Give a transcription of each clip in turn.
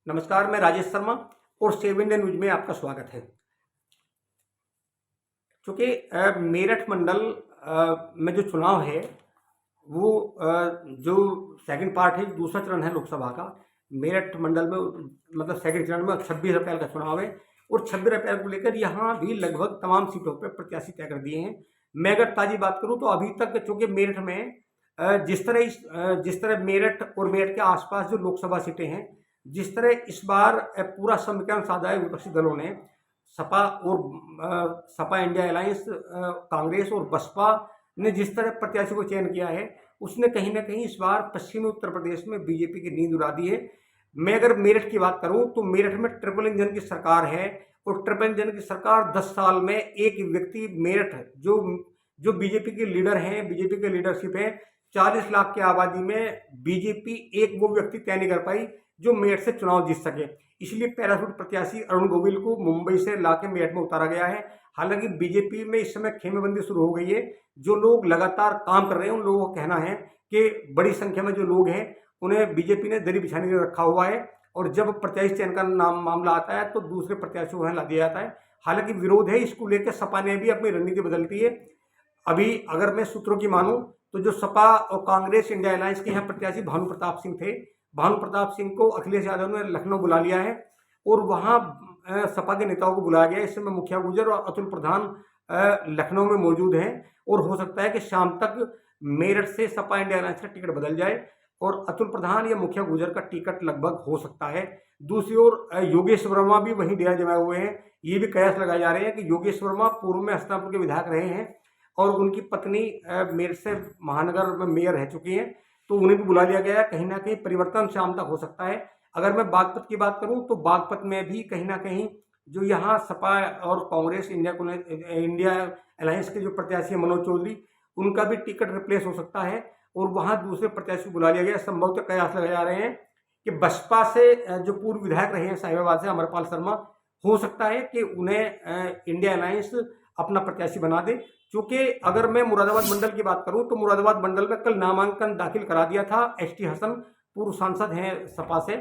नमस्कार, मैं राजेश शर्मा और सेव इंडिया न्यूज में आपका स्वागत है। चूँकि मेरठ मंडल में जो चुनाव है वो जो सेकंड पार्ट है, दूसरा चरण है लोकसभा का। मेरठ मंडल में मतलब सेकंड चरण में 26 अप्रैल का चुनाव है और 26 अप्रैल को लेकर यहाँ भी लगभग तमाम सीटों पर प्रत्याशी तय कर दिए हैं। मैं अगर ताज़ी बात करूँ तो अभी तक चूँकि मेरठ में जिस तरह मेरठ और मेरठ के आसपास जो लोकसभा सीटें हैं, जिस तरह इस बार पूरा समीकरण साधा है विपक्षी दलों ने, सपा इंडिया अलायंस, कांग्रेस और बसपा ने जिस तरह प्रत्याशी को चयन किया है, उसने कहीं ना कहीं इस बार पश्चिमी उत्तर प्रदेश में बीजेपी की नींद उड़ा दी है। मैं अगर मेरठ की बात करूं तो मेरठ में ट्रिपल इंजन की सरकार है और ट्रिपल इंजन की सरकार 10 साल में एक व्यक्ति मेरठ जो बीजेपी के लीडर हैं, बीजेपी के लीडरशिप है, 40 लाख की आबादी में बीजेपी एक वो व्यक्ति तय नहीं कर पाई जो मेरठ से चुनाव जीत सके। इसलिए पैराशूट प्रत्याशी अरुण गोविल को मुंबई से लाके मेरठ में उतारा गया है। हालांकि बीजेपी में इस समय खेमेबंदी शुरू हो गई है। जो लोग लगातार काम कर रहे हैं उन लोगों का कहना है कि बड़ी संख्या में जो लोग हैं उन्हें बीजेपी ने दरी बिछाने के लिए रखा हुआ है और जब प्रत्याशी चयन का मामला आता है तो दूसरे प्रत्याशी को ला दिया जाता है। हालांकि विरोध है, इसको लेकर सपा ने भी अपनी रणनीति बदलती है। अभी अगर मैं सूत्रों की मानूं तो जो सपा और कांग्रेस इंडिया अलायंस के यहाँ प्रत्याशी भानु प्रताप सिंह थे, भानु प्रताप सिंह को अखिलेश यादव ने लखनऊ बुला लिया है और वहाँ सपा के नेताओं को बुलाया गया है। इस समय मुखिया गुजर और अतुल प्रधान लखनऊ में मौजूद हैं और हो सकता है कि शाम तक मेरठ से सपा इंडिया अलायंस का टिकट बदल जाए और अतुल प्रधान या मुखिया गुजर का टिकट लगभग हो सकता है। दूसरी ओर योगेश वर्मा भी वहीं डेरा जमाए हुए हैं। ये भी कयास लगाए जा रहे हैं कि योगेश वर्मा पूर्व में हस्तिनापुर के विधायक रहे हैं और उनकी पत्नी मेरठ से महानगर में मेयर रह चुकी हैं, तो उन्हें भी बुला लिया गया है। कहीं ना कहीं परिवर्तन शाम तक हो सकता है। अगर मैं बागपत की बात करूं तो बागपत में भी कहीं ना कहीं जो यहाँ सपा और कांग्रेस इंडिया अलायंस के जो प्रत्याशी मनोज चौधरी, उनका भी टिकट रिप्लेस हो सकता है और वहाँ दूसरे प्रत्याशी बुला लिया गया। संभवतः कयास लगाए जा रहे हैं कि बसपा से जो पूर्व विधायक रहे हैं साहिबाबाद से अमरपाल शर्मा, हो सकता है कि उन्हें इंडिया अलायंस अपना प्रत्याशी बना दे। क्योंकि अगर मैं मुरादाबाद मंडल की बात करूं तो मुरादाबाद मंडल में कल नामांकन दाखिल करा दिया था एसटी हसन, पूर्व सांसद हैं सपा से,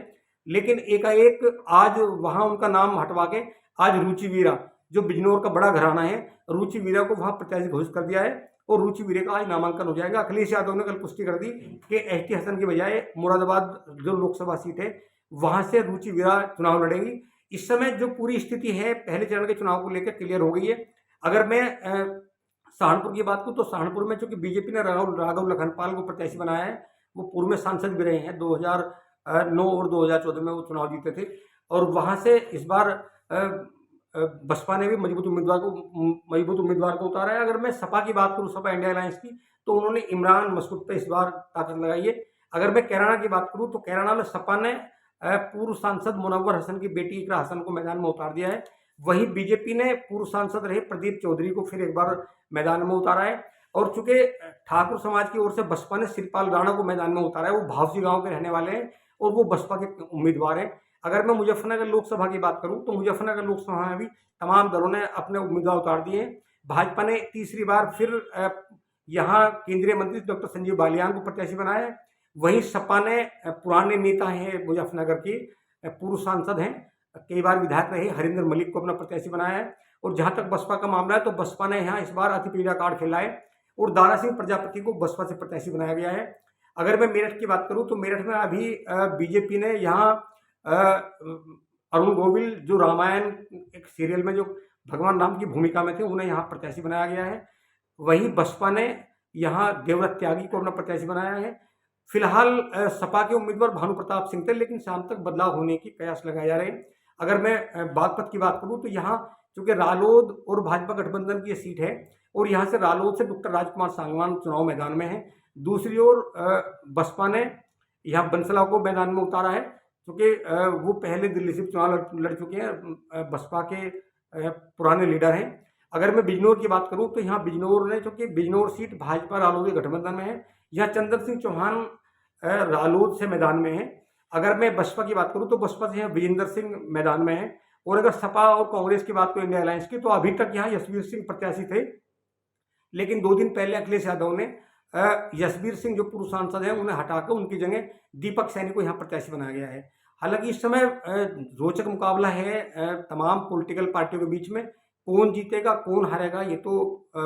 लेकिन एकाएक आज वहां उनका नाम हटवा के आज रुचि वीरा, जो बिजनौर का बड़ा घराना है, रुचि वीरा को वहां प्रत्याशी घोषित कर दिया है और रुचि वीरा का आज नामांकन हो जाएगा। अखिलेश यादव ने कल पुष्टि कर दी कि एसटी हसन की बजाय मुरादाबाद जो लोकसभा सीट है वहां से रुचि वीरा चुनाव लड़ेगी। इस समय जो पूरी स्थिति है पहले चरण के चुनाव को लेकर क्लियर हो गई है। अगर मैं सहारनपुर की बात करूं तो सहारनपुर में चूंकि बीजेपी ने राघव लखनपाल को प्रत्याशी बनाया है, वो पूर्व में सांसद भी रहे हैं, 2009 और 2014 में वो चुनाव जीते थे और वहां से इस बार बसपा ने भी मजबूत उम्मीदवार को उतारा है। अगर मैं सपा की बात करूं, सपा इंडिया अलायंस की, तो उन्होंने इमरान मसूद पे इस बार ताकत लगाई है। अगर मैं कैराना की बात करूं तो कैराना में सपा ने पूर्व सांसद मुनव्वर हसन की बेटी इकरा हसन को मैदान में उतार दिया है। वहीं बीजेपी ने पूर्व सांसद रहे प्रदीप चौधरी को फिर एक बार मैदान में उतारा है और चूंकि ठाकुर समाज की ओर से बसपा ने शिवपाल राणा को मैदान में उतारा है। वो भावसी गांव के रहने वाले हैं और वो बसपा के उम्मीदवार हैं। अगर मैं मुजफ्फरनगर लोकसभा की बात करूं तो मुजफ्फरनगर लोकसभा में भी तमाम दलों ने अपने उम्मीदवार उतार दिए हैं। भाजपा ने तीसरी बार फिर यहाँ केंद्रीय मंत्री डॉक्टर संजीव बालियान को प्रत्याशी बनाया है। वहीं सपा ने पुराने नेता हैं मुजफ्फरनगर के, पूर्व सांसद हैं, कई बार विधायक रहे, हरिंदर मलिक को अपना प्रत्याशी बनाया है। और जहां तक बसपा का मामला है तो बसपा ने यहाँ इस बार अति पीड़ा कार्ड खेला है और दारा सिंह प्रजापति को बसपा से प्रत्याशी बनाया गया है। अगर मैं मेरठ की बात करूं तो मेरठ में अभी बीजेपी ने यहाँ अरुण गोविल, जो रामायण एक सीरियल में जो भगवान राम की भूमिका में थे, उन्हें यहाँ प्रत्याशी बनाया गया है। वहीं बसपा ने यहाँ देवव्रत त्यागी को अपना प्रत्याशी बनाया है। फिलहाल सपा के उम्मीदवार भानु प्रताप सिंह थे, लेकिन शाम तक बदलाव होने की कयास लगाए जा रहे हैं। अगर मैं बागपत की बात करूं तो यहाँ चूंकि रालोद और भाजपा गठबंधन की सीट है और यहाँ से रालोद से डॉक्टर राजकुमार सांगवान चुनाव मैदान में है। दूसरी ओर बसपा ने यहाँ बंसला को मैदान में उतारा है क्योंकि वो पहले दिल्ली से चुनाव लड़ चुके हैं, बसपा के पुराने लीडर हैं। अगर मैं बिजनौर की बात करूं तो यहाँ बिजनौर ने, चूंकि बिजनौर सीट भाजपा रालोद के गठबंधन में है, यहाँ चंद्र सिंह चौहान रालोद से मैदान में है। अगर मैं बसपा की बात करूं तो बसपा से यहाँ विजेंद्र सिंह मैदान में है। और अगर सपा और कांग्रेस की बात करें इंडिया अलायंस की, तो अभी तक यहाँ यशवीर सिंह प्रत्याशी थे, लेकिन 2 दिन पहले अखिलेश यादव ने यशवीर सिंह जो पूर्व सांसद हैं उन्हें हटाकर उनकी जगह दीपक सैनी को यहाँ प्रत्याशी बनाया गया है। हालांकि इस समय रोचक मुकाबला है तमाम पॉलिटिकल पार्टियों के बीच में। कौन जीतेगा कौन हारेगा ये तो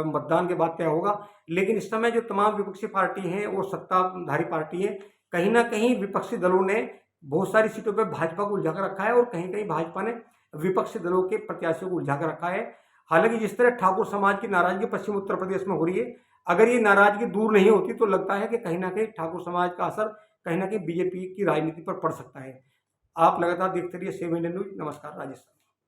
मतदान के बाद तय होगा। लेकिन इस समय जो तमाम विपक्षी पार्टी हैं और सत्ताधारी पार्टी है, कहीं ना कहीं विपक्षी दलों ने बहुत सारी सीटों पर भाजपा को उलझा कर रखा है और कहीं कहीं भाजपा ने विपक्षी दलों के प्रत्याशियों को उलझा कर रखा है। हालांकि जिस तरह ठाकुर समाज की नाराजगी पश्चिम उत्तर प्रदेश में हो रही है, अगर ये नाराजगी दूर नहीं होती तो लगता है कि कहीं ना कहीं ठाकुर समाज का असर कहीं ना कहीं बीजेपी की राजनीति पर पड़ सकता है। आप लगातार देखते रहिए 7 इंडियन न्यूज। नमस्कार। राजेश।